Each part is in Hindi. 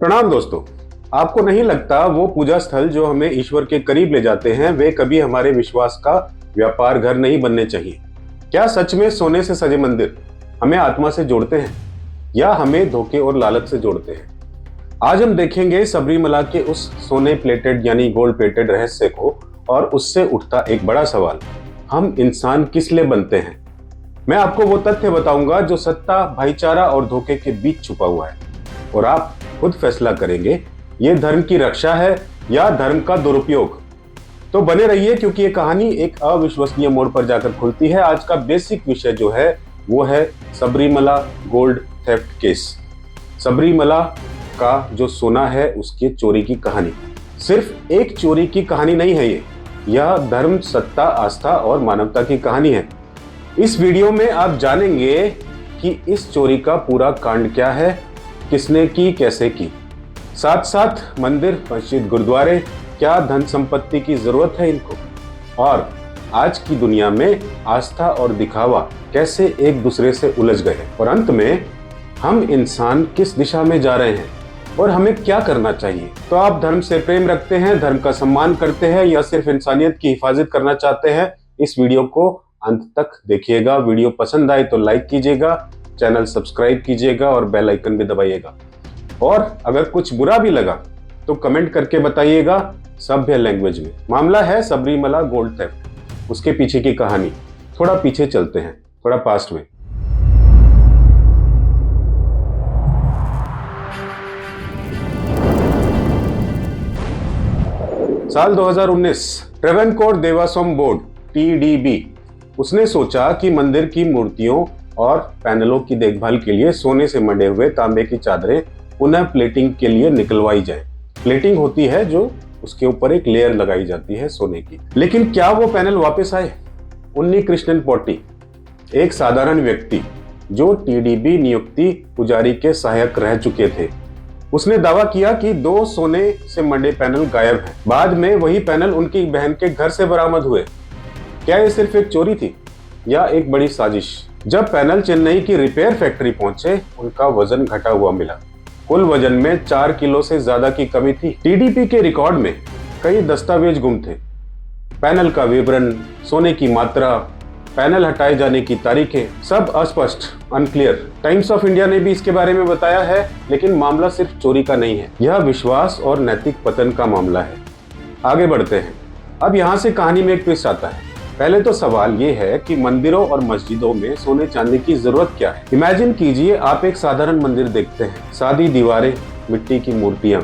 प्रणाम दोस्तों। आपको नहीं लगता वो पूजा स्थल जो हमें ईश्वर के करीब ले जाते हैं वे कभी हमारे विश्वास का व्यापार घर नहीं बनने चाहिए? क्या सच में सोने से सजे मंदिर हमें आत्मा से जोड़ते हैं या हमें धोखे और लालच से जोड़ते हैं? आज हम देखेंगे सबरीमला के उस सोने प्लेटेड यानी गोल्ड प्लेटेड रहस्य को और उससे उठता एक बड़ा सवाल, हम इंसान किस लिए बनते हैं। मैं आपको वो तथ्य बताऊंगा जो सत्ता, भाईचारा और धोखे के बीच छुपा हुआ है और आप खुद फैसला करेंगे ये धर्म की रक्षा है या धर्म का दुरुपयोग। तो बने रहिए क्योंकि ये कहानी एक अविश्वसनीय मोड़ पर जाकर खुलती है। आज का बेसिक विषय जो है वो है Sabarimala gold theft case. Sabarimala का जो सोना है उसके चोरी की कहानी सिर्फ एक चोरी की कहानी नहीं है, यह धर्म, सत्ता, आस्था और मानवता की कहानी है। इस वीडियो में आप जानेंगे कि इस चोरी का पूरा कांड क्या है, किसने की, कैसे की। साथ साथ मंदिर, मस्जिद, गुरुद्वारे, क्या धन संपत्ति की जरूरत है इनको, और आज की दुनिया में आस्था और दिखावा कैसे एक दूसरे से उलझ गए, और अंत में हम इंसान किस दिशा में जा रहे हैं और हमें क्या करना चाहिए। तो आप धर्म से प्रेम रखते हैं, धर्म का सम्मान करते हैं या सिर्फ इंसानियत की हिफाजत करना चाहते हैं, इस वीडियो को अंत तक देखिएगा। वीडियो पसंद आए तो लाइक कीजिएगा, चैनल सब्सक्राइब कीजिएगा और बेल आइकन भी दबाइएगा। और अगर कुछ बुरा भी लगा तो कमेंट करके बताइएगा सभ्य लैंग्वेज में। मामला है सबरीमला गोल्ड थेफ्ट, उसके पीछे की कहानी। थोड़ा पीछे चलते हैं, थोड़ा पास्ट में। साल 2019, ट्रेवनकोर देवास्वम बोर्ड TDB उसने सोचा कि मंदिर की मूर्तियों और पैनलों की देखभाल के लिए सोने से मंडे हुए तांबे की चादरें पुनः प्लेटिंग के लिए निकलवाई जाए। प्लेटिंग होती है जो उसके ऊपर एक लेयर लगाई जाती है सोने की। लेकिन क्या वो पैनल वापस आए? उन्नी कृष्णन पोट्टी, एक साधारण व्यक्ति जो TDB नियुक्ति पुजारी के सहायक रह चुके थे, उसने दावा किया कि 2 सोने से मंडे पैनल गायब हैं। बाद में वही पैनल उनकी बहन के घर से बरामद हुए। क्या ये सिर्फ एक चोरी थी या एक बड़ी साजिश? जब पैनल चेन्नई की रिपेयर फैक्ट्री पहुंचे, उनका वजन घटा हुआ मिला। कुल वजन में 4 किलो से ज्यादा की कमी थी। TDB के रिकॉर्ड में कई दस्तावेज गुम थे। पैनल का विवरण, सोने की मात्रा, पैनल हटाए जाने की तारीखें, सब अस्पष्ट, अनक्लियर। टाइम्स ऑफ इंडिया ने भी इसके बारे में बताया है। लेकिन मामला सिर्फ चोरी का नहीं है, यह विश्वास और नैतिक पतन का मामला है। आगे बढ़ते हैं। अब यहाँ से कहानी में एक ट्विस्ट आता है। पहले तो सवाल ये है कि मंदिरों और मस्जिदों में सोने चांदी की जरूरत क्या है। इमेजिन कीजिए आप एक साधारण मंदिर देखते हैं, सादी दीवारें, मिट्टी की मूर्तियां,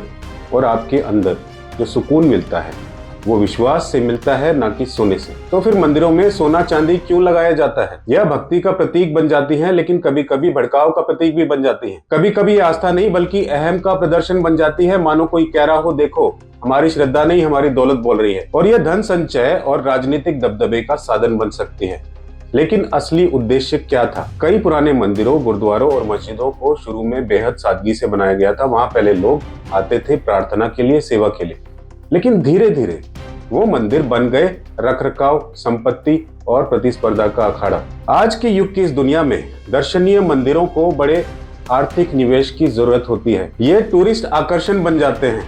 और आपके अंदर जो सुकून मिलता है वो विश्वास से मिलता है, ना कि सोने से। तो फिर मंदिरों में सोना चांदी क्यों लगाया जाता है? यह भक्ति का प्रतीक बन जाती है, लेकिन कभी कभी भड़काव का प्रतीक भी बन जाती है। कभी कभी आस्था नहीं बल्कि अहम का प्रदर्शन बन जाती है। मानो कोई कह रहा हो, देखो हमारी श्रद्धा नहीं हमारी दौलत बोल रही है। और यह धन संचय और राजनीतिक दबदबे का साधन बन सकती है। लेकिन असली उद्देश्य क्या था? कई पुराने मंदिरों, गुरुद्वारों और मस्जिदों को शुरू में बेहद सादगी से बनाया गया था। वहां पहले लोग आते थे प्रार्थना के लिए, सेवा के लिए। लेकिन धीरे धीरे वो मंदिर बन गए रखरखाव, संपत्ति और प्रतिस्पर्धा का अखाड़ा। आज के युग की इस दुनिया में दर्शनीय मंदिरों को बड़े आर्थिक निवेश की जरूरत होती है। ये टूरिस्ट आकर्षण बन जाते हैं,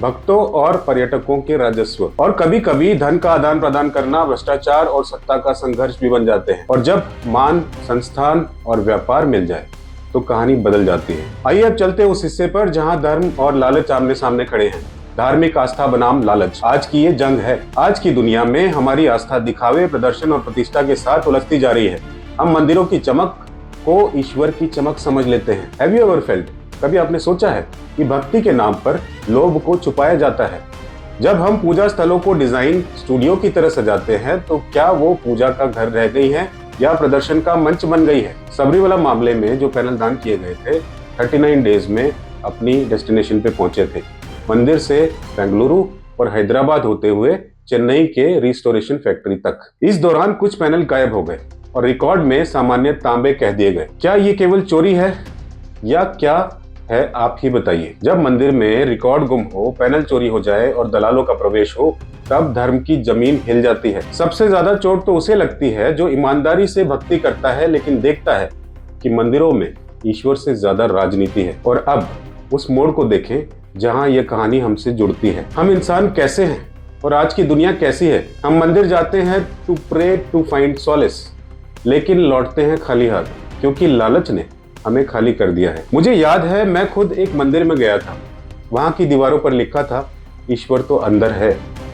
भक्तों और पर्यटकों के राजस्व, और कभी कभी धन का आदान प्रदान करना भ्रष्टाचार और सत्ता का संघर्ष भी बन जाते हैं। और जब मान, संस्थान और व्यापार मिल जाए तो कहानी बदल जाती है। आइए अब चलते हैं उस हिस्से पर जहां धर्म और लालच आमने सामने खड़े हैं। धार्मिक आस्था बनाम लालच, आज की ये जंग है। आज की दुनिया में हमारी आस्था दिखावे, प्रदर्शन और प्रतिष्ठा के साथ उलझती जा रही है। हम मंदिरों की चमक को ईश्वर की चमक समझ लेते हैं। Have you ever felt? कभी आपने सोचा है कि भक्ति के नाम पर लोभ को छुपाया जाता है? जब हम पूजा स्थलों को डिजाइन स्टूडियो की तरह सजाते हैं तो क्या वो पूजा का घर रह गई है या प्रदर्शन का मंच बन गई है? सबरीमला मामले में जो पैनल दान किए गए थे, 39 डेज में अपनी डेस्टिनेशन पे पहुंचे थे। मंदिर से बेंगलुरु और हैदराबाद होते हुए चेन्नई के रिस्टोरेशन फैक्ट्री तक। इस दौरान कुछ पैनल गायब हो गए और रिकॉर्ड में सामान्य तांबे कह दिए गए। क्या ये केवल चोरी है या क्या है, आप ही बताइए। जब मंदिर में रिकॉर्ड गुम हो, पैनल चोरी हो जाए और दलालों का प्रवेश हो, तब धर्म की जमीन हिल जाती है। सबसे ज्यादा चोट तो उसे लगती है जो ईमानदारी से भक्ति करता है लेकिन देखता है कि मंदिरों में ईश्वर से ज्यादा राजनीति है। और अब उस मोड़ को देखें जहां यह कहानी हमसे जुड़ती है। हम इंसान कैसे हैं और आज की दुनिया कैसी है। हम मंदिर जाते हैं to pray to find solace, लेकिन लौटते हैं खाली हाथ, क्योंकि लालच ने हमें खाली कर दिया है। मुझे याद है मैं खुद एक मंदिर में गया था। वहां की दीवारों पर लिखा था, ईश्वर तो अंदर है,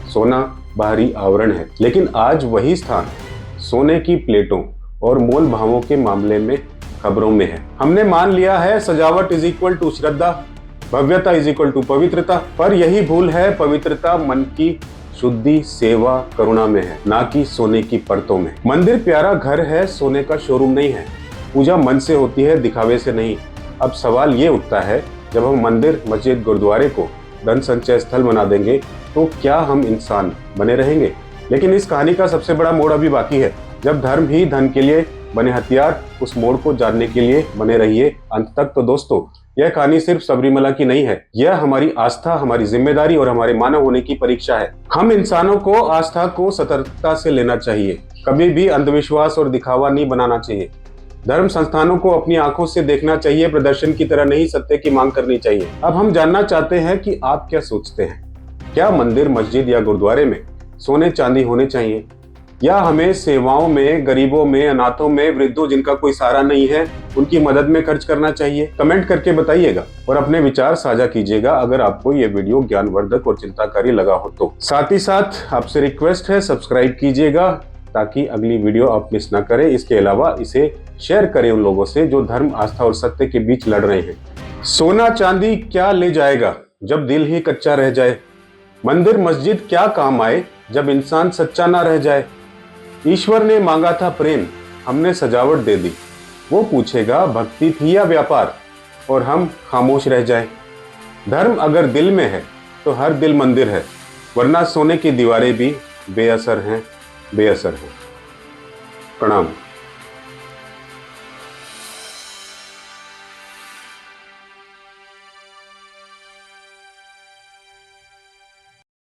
सोना बाहरी आवरण है। लेकिन आज वही स्थान सोने की प्लेटों और मोल भावों के मामले में खबरों में है। हमने मान लिया है सजावट इज इक्वल टू श्रद्धा, भव्यता इज इक्वल टू पवित्रता, पर यही भूल है, पवित्रता मन की शुद्धि, सेवा, करुणा में है, ना कि सोने की परतों में। मंदिर प्यारा घर है, सोने का शोरूम नहीं है। पूजा मन से होती है, दिखावे से नहीं। अब सवाल ये उठता है, जब हम मंदिर, मस्जिद, गुरुद्वारे को धन संचय स्थल बना देंगे तो क्या हम इंसान बने रहेंगे? लेकिन इस कहानी का सबसे बड़ा मोड़ अभी बाकी है। जब धर्म ही धन के लिए बने हथियार, उस मोड़ को जानने के लिए बने रहिए अंत तक। तो दोस्तों, यह कहानी सिर्फ सबरीमला की नहीं है, यह हमारी आस्था, हमारी जिम्मेदारी और हमारे मानव होने की परीक्षा है। हम इंसानों को आस्था को सतर्कता से लेना चाहिए, कभी भी अंधविश्वास और दिखावा नहीं बनाना चाहिए। धर्म संस्थानों को अपनी आंखों से देखना चाहिए, प्रदर्शन की तरह नहीं, सत्य की मांग करनी चाहिए। अब हम जानना चाहते हैं कि आप क्या सोचते हैं। क्या मंदिर, मस्जिद या गुरुद्वारे में सोने चांदी होने चाहिए, या हमें सेवाओं में, गरीबों में, अनाथों में, वृद्धों जिनका कोई सहारा नहीं है, उनकी मदद में खर्च करना चाहिए? कमेंट करके बताइएगा और अपने विचार साझा कीजिएगा अगर आपको ये वीडियो ज्ञानवर्धक और चिंताकारी लगा हो तो। साथ ही साथ आपसे रिक्वेस्ट है, सब्सक्राइब कीजिएगा ताकि अगली वीडियो आप मिस ना करें। इसके अलावा इसे शेयर करें उन लोगों से जो धर्म, आस्था और सत्य के बीच लड़ रहे हैं। सोना चांदी क्या ले जाएगा जब दिल ही कच्चा रह जाए? मंदिर मस्जिद क्या काम आए जब इंसान सच्चा ना रह जाए? ईश्वर ने मांगा था प्रेम, हमने सजावट दे दी। वो पूछेगा भक्ति थी या व्यापार, और हम खामोश रह जाए। धर्म अगर दिल में है तो हर दिल मंदिर है, वरना सोने की दीवारें भी बेअसर हैं, बेअसर हैं। प्रणाम।